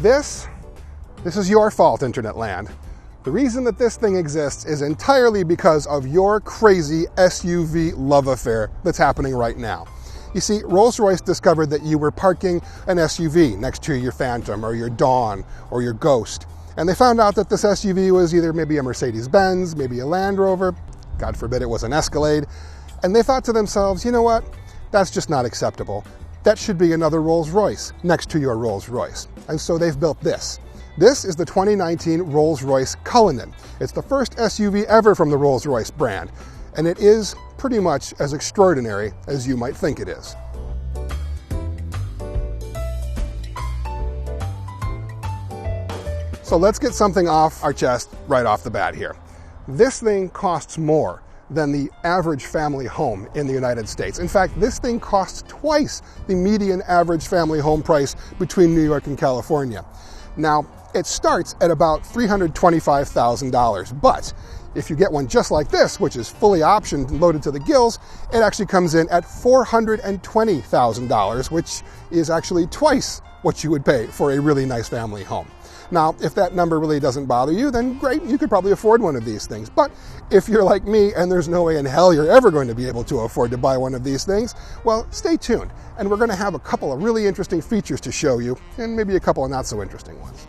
This is your fault, Internet land. The reason that this thing exists is entirely because of your crazy SUV love affair that's happening right now. You see, Rolls-Royce discovered that you were parking an SUV next to your Phantom or your Dawn or your Ghost. And they found out that this SUV was either maybe a Mercedes-Benz, maybe a Land Rover, God forbid it was an Escalade. And they thought to themselves, you know what? That's just not acceptable. That should be another Rolls-Royce next to your Rolls-Royce. And so they've built this. This is the 2019 Rolls-Royce Cullinan. It's the first SUV ever from the Rolls-Royce brand, and it is pretty much as extraordinary as you might think it is. So let's get something off our chest right off the bat here. This thing costs more than the average family home in the United States. In fact, this thing costs twice the median average family home price between New York and California. Now, it starts at about $325,000, but if you get one just like this, which is fully optioned and loaded to the gills, it actually comes in at $420,000, which is actually twice what you would pay for a really nice family home. Now, if that number really doesn't bother you, then great, you could probably afford one of these things. But if you're like me and there's no way in hell you're ever going to be able to afford to buy one of these things, well, stay tuned. And we're going to have a couple of really interesting features to show you, and maybe a couple of not so interesting ones.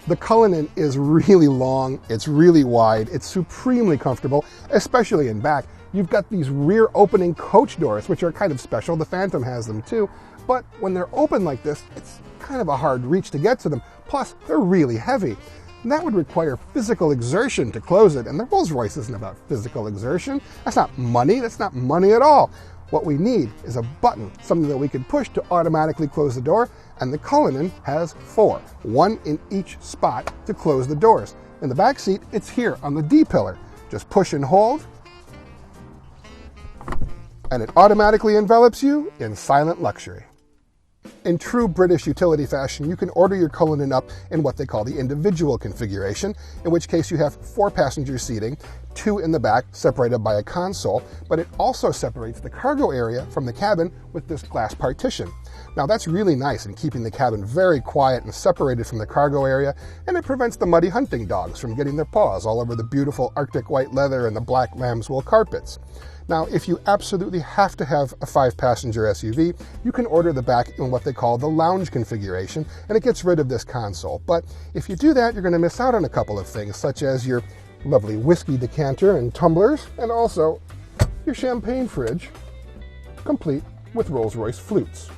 The Cullinan is really long, it's really wide, it's supremely comfortable, especially in back. You've got these rear opening coach doors, which are kind of special. The Phantom has them too. But when they're open like this, it's kind of a hard reach to get to them. Plus, they're really heavy. And that would require physical exertion to close it. And the Rolls-Royce isn't about physical exertion. That's not money. That's not money at all. What we need is a button, something that we can push to automatically close the door. And the Cullinan has 4, one in each spot to close the doors. In the back seat, it's here on the D-pillar. Just push and hold, and it automatically envelops you in silent luxury. In true British utility fashion, you can order your Cullinan up in what they call the individual configuration, in which case you have 4 passenger seating, 2 in the back separated by a console, but it also separates the cargo area from the cabin with this glass partition. Now that's really nice in keeping the cabin very quiet and separated from the cargo area, and it prevents the muddy hunting dogs from getting their paws all over the beautiful Arctic white leather and the black lamb's wool carpets. Now, if you absolutely have to have a 5-passenger SUV, you can order the back in what they call the lounge configuration, and it gets rid of this console. But if you do that, you're going to miss out on a couple of things, such as your lovely whiskey decanter and tumblers, and also your champagne fridge, complete with Rolls-Royce flutes.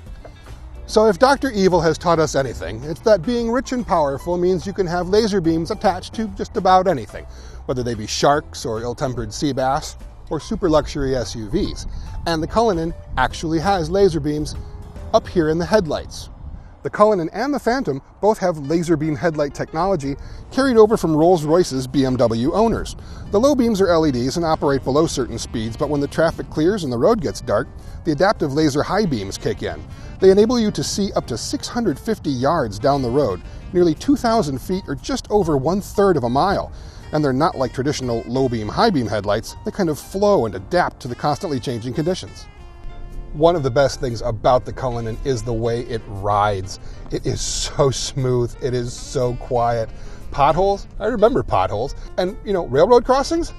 So if Dr. Evil has taught us anything, it's that being rich and powerful means you can have laser beams attached to just about anything, whether they be sharks or ill-tempered sea bass, or super luxury SUVs. And the Cullinan actually has laser beams up here in the headlights. The Cullinan and the Phantom both have laser beam headlight technology carried over from Rolls-Royce's BMW owners. The low beams are LEDs and operate below certain speeds, but when the traffic clears and the road gets dark, the adaptive laser high beams kick in. They enable you to see up to 650 yards down the road, nearly 2,000 feet or just over 1/3 of a mile. And they're not like traditional low-beam, high-beam headlights. They kind of flow and adapt to the constantly changing conditions. One of the best things about the Cullinan is the way it rides. It is so smooth. It is so quiet. Potholes? I remember potholes. And, railroad crossings?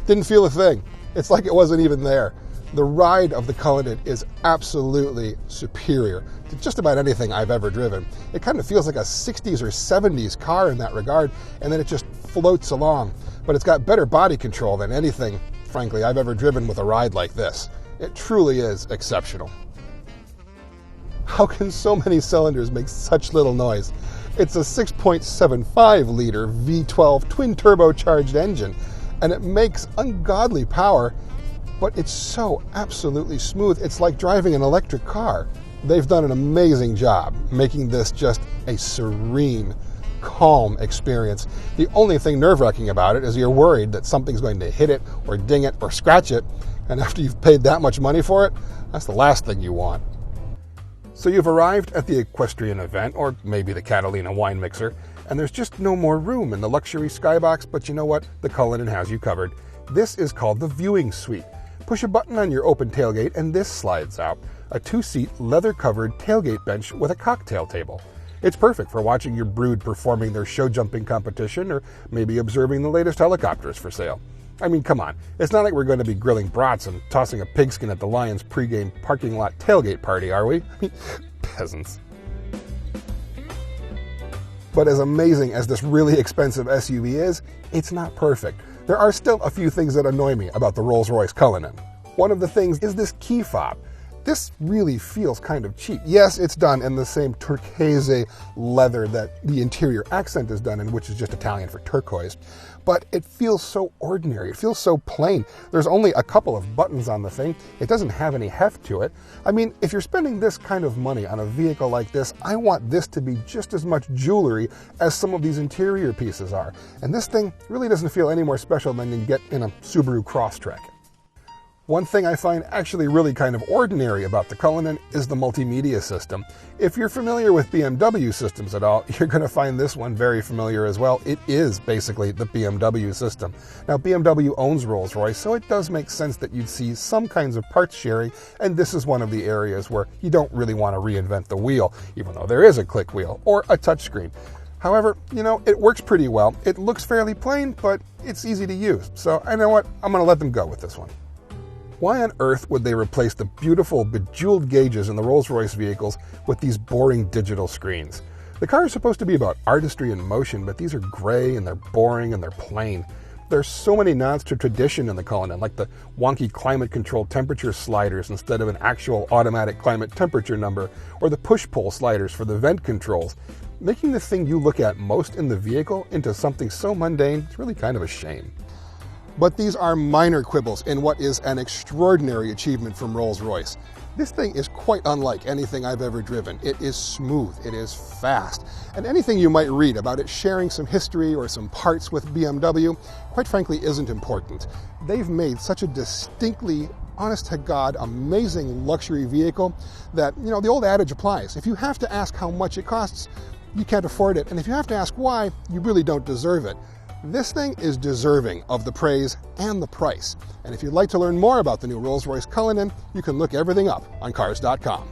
Didn't feel a thing. It's like it wasn't even there. The ride of the Cullinan is absolutely superior to just about anything I've ever driven. It kind of feels like a 60s or 70s car in that regard, and then it just floats along. But it's got better body control than anything, frankly, I've ever driven with a ride like this. It truly is exceptional. How can so many cylinders make such little noise? It's a 6.75-liter V12 twin-turbocharged engine, and it makes ungodly power, but it's so absolutely smooth. It's like driving an electric car. They've done an amazing job making this just a serene, calm experience. The only thing nerve-wracking about it is you're worried that something's going to hit it or ding it or scratch it, and after you've paid that much money for it, that's the last thing you want. So you've arrived at the equestrian event, or maybe the Catalina wine mixer, and there's just no more room in the luxury skybox, but you know what? The Cullinan has you covered. This is called the viewing suite. Push a button on your open tailgate and this slides out. A 2-seat leather-covered tailgate bench with a cocktail table. It's perfect for watching your brood performing their show jumping competition or maybe observing the latest helicopters for sale. I mean, come on, it's not like we're going to be grilling brats and tossing a pigskin at the Lions pregame parking lot tailgate party, are we? I mean, peasants. But as amazing as this really expensive SUV is, it's not perfect. There are still a few things that annoy me about the Rolls-Royce Cullinan. One of the things is this key fob. This really feels kind of cheap. Yes, it's done in the same turquoise leather that the interior accent is done in, which is just Italian for turquoise. But it feels so ordinary. It feels so plain. There's only a couple of buttons on the thing. It doesn't have any heft to it. I mean, if you're spending this kind of money on a vehicle like this, I want this to be just as much jewelry as some of these interior pieces are. And this thing really doesn't feel any more special than you get in a Subaru Crosstrek. One thing I find actually really kind of ordinary about the Cullinan is the multimedia system. If you're familiar with BMW systems at all, you're going to find this one very familiar as well. It is basically the BMW system. Now, BMW owns Rolls-Royce, so it does make sense that you'd see some kinds of parts sharing, and this is one of the areas where you don't really want to reinvent the wheel, even though there is a click wheel or a touchscreen. However, it works pretty well. It looks fairly plain, but it's easy to use. So, I know what? I'm going to let them go with this one. Why on earth would they replace the beautiful, bejeweled gauges in the Rolls-Royce vehicles with these boring digital screens? The car is supposed to be about artistry and motion, but these are gray and they're boring and they're plain. There's so many nods to tradition in the Cullinan, like the wonky climate-controlled temperature sliders instead of an actual automatic climate temperature number, or the push-pull sliders for the vent controls. Making the thing you look at most in the vehicle into something so mundane is really kind of a shame. But these are minor quibbles in what is an extraordinary achievement from Rolls-Royce. This thing is quite unlike anything I've ever driven. It is smooth, it is fast, and anything you might read about it sharing some history or some parts with BMW, quite frankly, isn't important. They've made such a distinctly, honest-to-God, amazing luxury vehicle that, the old adage applies. If you have to ask how much it costs, you can't afford it, and if you have to ask why, you really don't deserve it. This thing is deserving of the praise and the price. And if you'd like to learn more about the new Rolls-Royce Cullinan, you can look everything up on Cars.com.